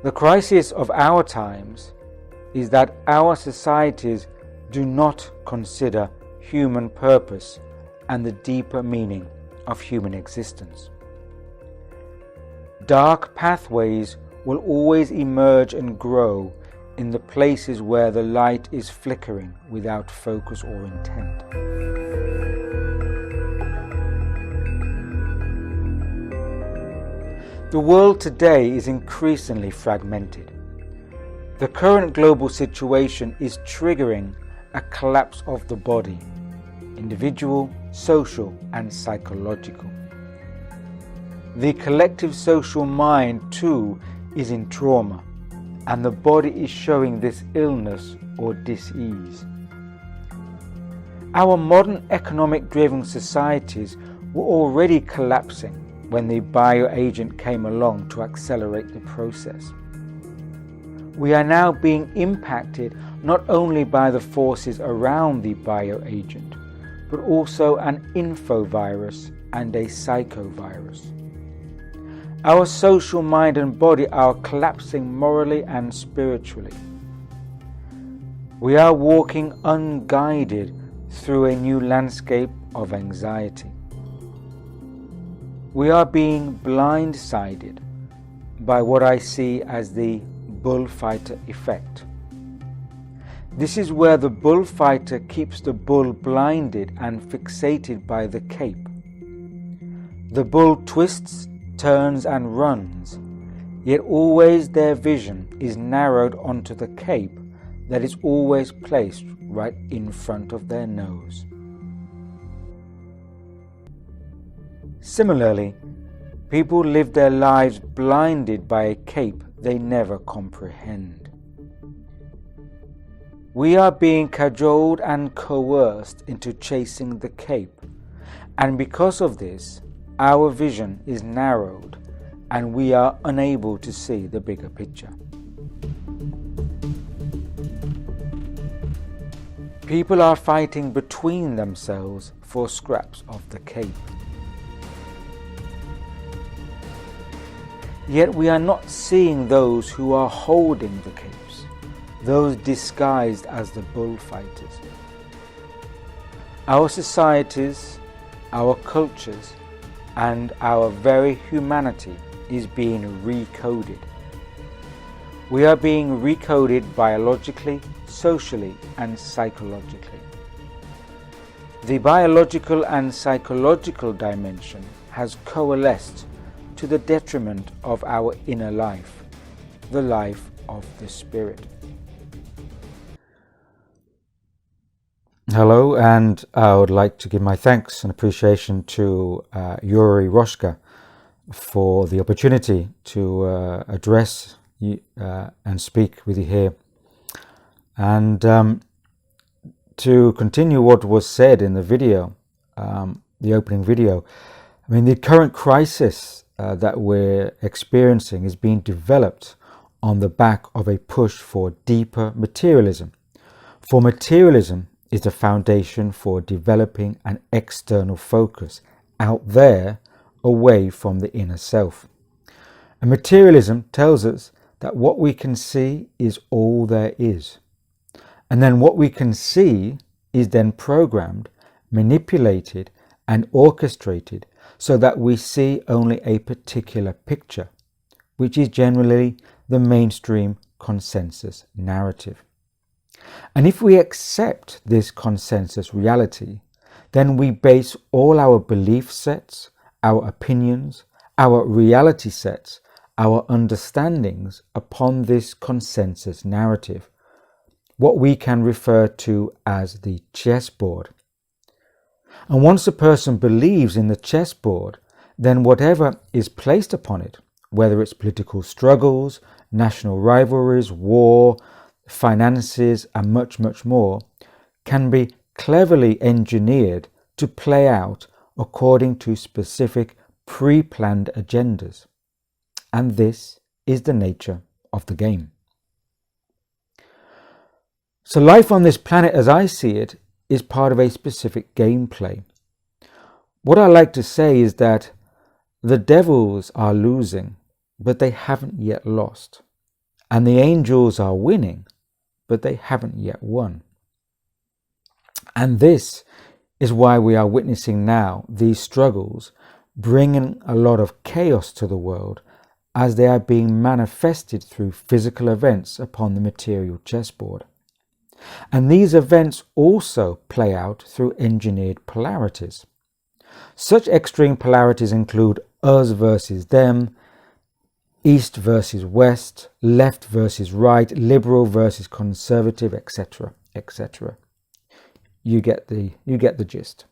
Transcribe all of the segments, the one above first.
The crisis of our times is that our societies do not consider human purpose and the deeper meaning of human existence. Dark pathways will always emerge and grow in the places where the light is flickering without focus or intent. The world today is increasingly fragmented. The current global situation is triggering a collapse of the body, individual, social, and psychological. The collective social mind too is in trauma, and the body is showing this illness or dis-ease. Our modern economic-driven societies were already collapsing when the bioagent came along to accelerate the process. We are now being impacted not only by the forces around the bioagent, but also an infovirus and a psychovirus. Our social mind and body are collapsing morally and spiritually. We are walking unguided through a new landscape of anxiety. We are being blindsided by what I see as the bullfighter effect. This is where the bullfighter keeps the bull blinded and fixated by the cape. The bull twists, turns and runs, yet always their vision is narrowed onto the cape that is always placed right in front of their nose. Similarly, people live their lives blinded by a cape they never comprehend. We are being cajoled and coerced into chasing the cape, and because of this, our vision is narrowed and we are unable to see the bigger picture. People are fighting between themselves for scraps of the cape. Yet we are not seeing those who are holding the capes, those disguised as the bullfighters. Our societies, our cultures, and our very humanity is being recoded. We are being recoded biologically, socially, and psychologically. The biological and psychological dimension has coalesced to the detriment of our inner life, the life of the spirit. Hello, and I would like to give my thanks and appreciation to Yuri Roshka for the opportunity to address you, and speak with you here. And to continue what was said in the video, the opening video, I mean, the current crisis that we're experiencing is being developed on the back of a push for deeper materialism. For materialism is the foundation for developing an external focus out there, away from the inner self. And materialism tells us that what we can see is all there is. And then what we can see is then programmed, manipulated, and orchestrated so that we see only a particular picture, which is generally the mainstream consensus narrative. And if we accept this consensus reality, then we base all our belief sets, our opinions, our reality sets, our understandings upon this consensus narrative, what we can refer to as the chessboard. And once a person believes in the chessboard, then whatever is placed upon it, whether it's political struggles, national rivalries, war, finances, and much, much more, can be cleverly engineered to play out according to specific pre-planned agendas. And this is the nature of the game. So life on this planet, as I see it, is part of a specific gameplay. What I like to say is that the devils are losing, but they haven't yet lost. and the angels are winning, but they haven't yet won. And this is why we are witnessing now these struggles bringing a lot of chaos to the world, as they are being manifested through physical events upon the material chessboard. And these events also play out through engineered polarities. Such extreme polarities include us versus them, east versus west, left versus right, liberal versus conservative, etc., etc. You get the gist.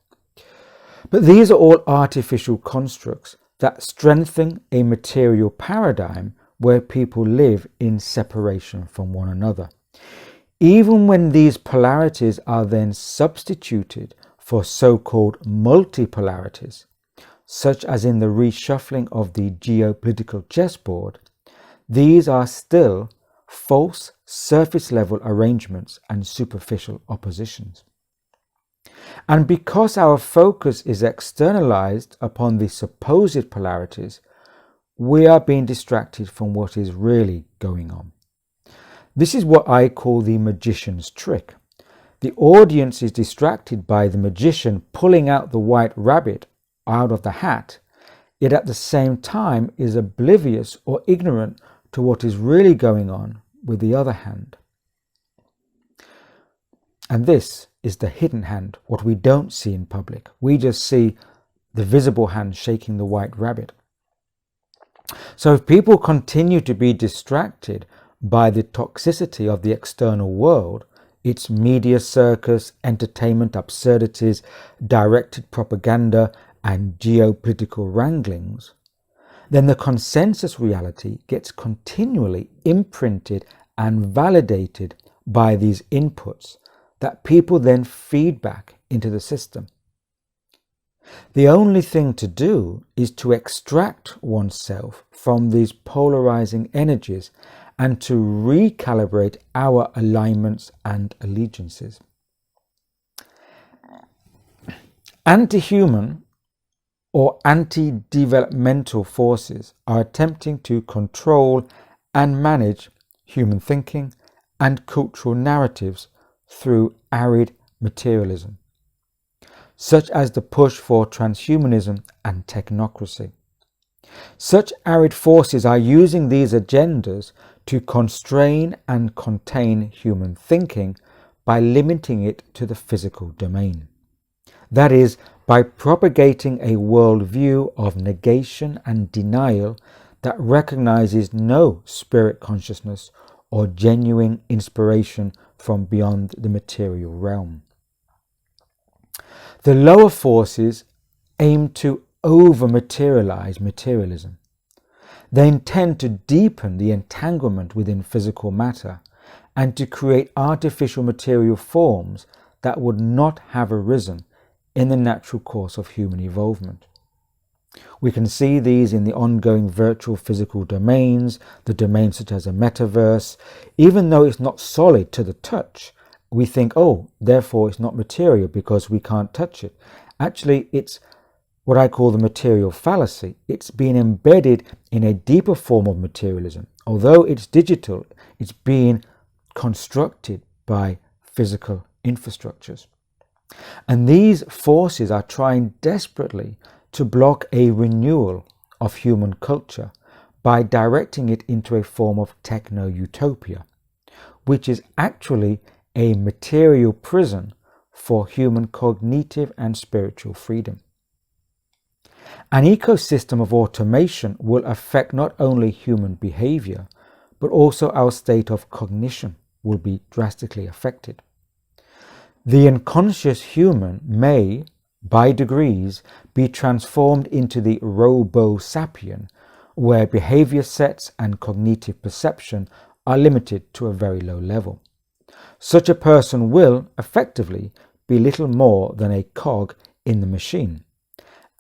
But these are all artificial constructs that strengthen a material paradigm where people live in separation from one another. Even when these polarities are then substituted for so-called multipolarities, such as in the reshuffling of the geopolitical chessboard, these are still false surface-level arrangements and superficial oppositions. And because our focus is externalized upon the supposed polarities, we are being distracted from what is really going on. This is what I call the magician's trick. The audience is distracted by the magician pulling out the white rabbit out of the hat, yet at the same time is oblivious or ignorant to what is really going on with the other hand. And this is the hidden hand, what we don't see in public. We just see the visible hand shaking the white rabbit. So if people continue to be distracted by the toxicity of the external world, its media circus, entertainment absurdities, directed propaganda, and geopolitical wranglings, then the consensus reality gets continually imprinted and validated by these inputs that people then feed back into the system. The only thing to do is to extract oneself from these polarizing energies and to recalibrate our alignments and allegiances. Anti-human or anti-developmental forces are attempting to control and manage human thinking and cultural narratives through arid materialism, such as the push for transhumanism and technocracy. Such arid forces are using these agendas to constrain and contain human thinking by limiting it to the physical domain. That is, by propagating a worldview of negation and denial that recognizes no spirit consciousness or genuine inspiration from beyond the material realm. The lower forces aim to over-materialize materialism. They intend to deepen the entanglement within physical matter and to create artificial material forms that would not have arisen in the natural course of human evolvement. We can see these in the ongoing virtual physical domains, the domains such as a metaverse. Even though it's not solid to the touch, we think, oh, therefore it's not material because we can't touch it. Actually, it's what I call the material fallacy. It's being embedded in a deeper form of materialism. Although it's digital, it's being constructed by physical infrastructures. And these forces are trying desperately to block a renewal of human culture by directing it into a form of techno-utopia, which is actually a material prison for human cognitive and spiritual freedom. An ecosystem of automation will affect not only human behavior, but also our state of cognition will be drastically affected. The unconscious human may, by degrees, be transformed into the robo-sapien, where behavior sets and cognitive perception are limited to a very low level. Such a person will, effectively, be little more than a cog in the machine,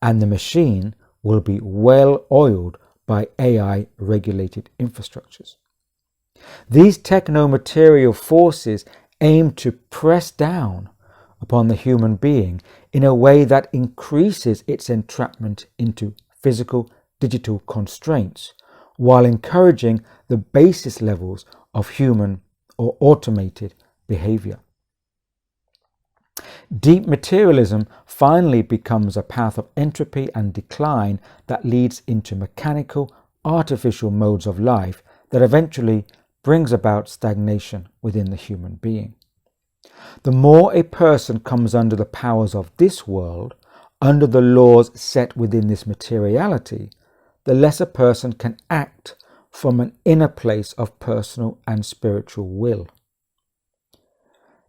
and the machine will be well oiled by AI-regulated infrastructures. These techno-material forces aim to press down upon the human being in a way that increases its entrapment into physical digital constraints, while encouraging the basis levels of human or automated behavior. Deep materialism finally becomes a path of entropy and decline that leads into mechanical, artificial modes of life that eventually brings about stagnation within the human being. The more a person comes under the powers of this world, under the laws set within this materiality, the less a person can act from an inner place of personal and spiritual will.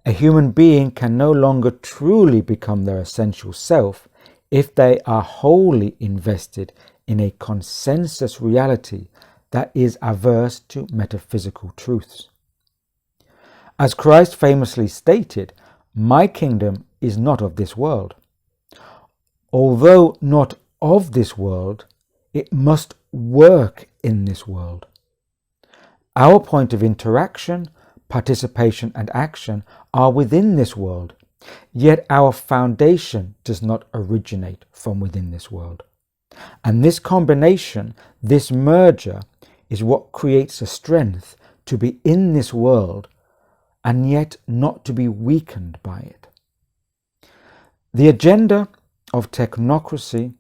A human being can no longer truly become their essential self if they are wholly invested in a consensus reality that is averse to metaphysical truths. As Christ famously stated, "My kingdom is not of this world." Although not of this world, it must work in this world. Our point of interaction, participation and action are within this world, yet our foundation does not originate from within this world. And this combination, this merger, is what creates a strength to be in this world and yet not to be weakened by it. The agenda of technocracy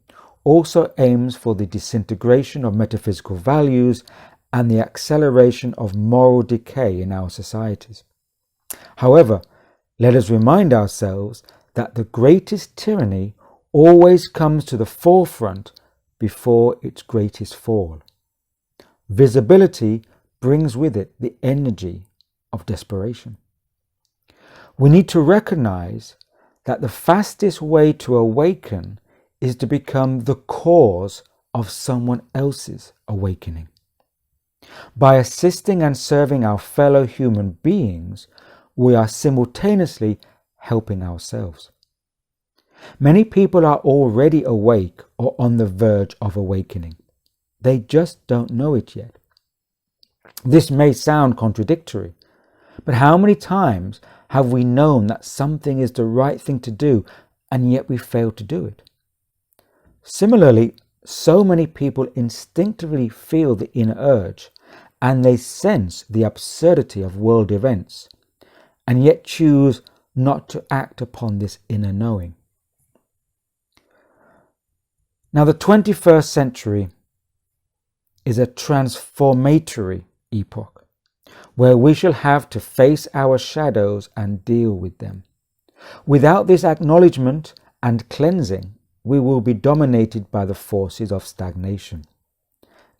also aims for the disintegration of metaphysical values and the acceleration of moral decay in our societies. However, let us remind ourselves that the greatest tyranny always comes to the forefront before its greatest fall. Visibility brings with it the energy of desperation. We need to recognize that the fastest way to awaken is to become the cause of someone else's awakening. By assisting and serving our fellow human beings, we are simultaneously helping ourselves. Many people are already awake or on the verge of awakening. They just don't know it yet. This may sound contradictory, but how many times have we known that something is the right thing to do and yet we fail to do it? Similarly, so many people instinctively feel the inner urge and they sense the absurdity of world events and yet choose not to act upon this inner knowing. Now, the 21st century is a transformatory epoch where we shall have to face our shadows and deal with them. Without this acknowledgement and cleansing, we will be dominated by the forces of stagnation.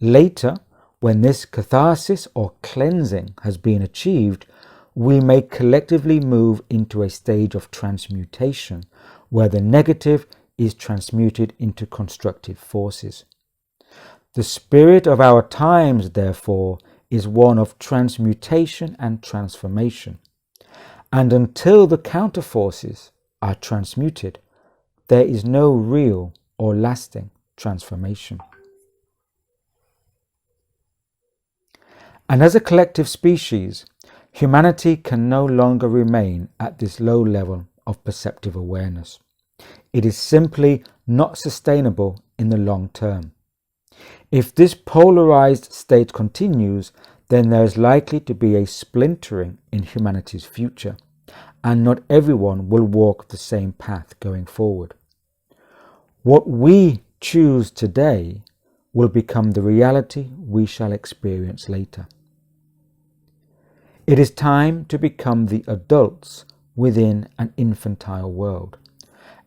Later, when this catharsis or cleansing has been achieved, we may collectively move into a stage of transmutation where the negative is transmuted into constructive forces. The spirit of our times, therefore, is one of transmutation and transformation. And until the counterforces are transmuted, there is no real or lasting transformation. And as a collective species, humanity can no longer remain at this low level of perceptive awareness. It is simply not sustainable in the long term. If this polarized state continues, then there is likely to be a splintering in humanity's future, and not everyone will walk the same path going forward. What we choose today will become the reality we shall experience later. It is time to become the adults within an infantile world,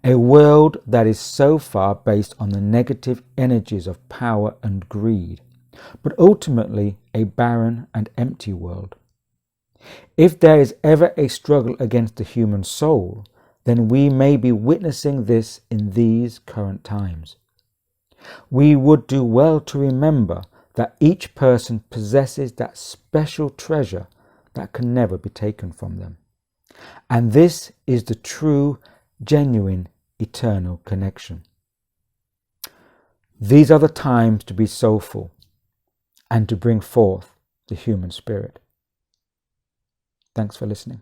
a world that is so far based on the negative energies of power and greed, but ultimately a barren and empty world. If there is ever a struggle against the human soul, then we may be witnessing this in these current times. We would do well to remember that each person possesses that special treasure that can never be taken from them. And this is the true, genuine, eternal connection. These are the times to be soulful and to bring forth the human spirit. Thanks for listening.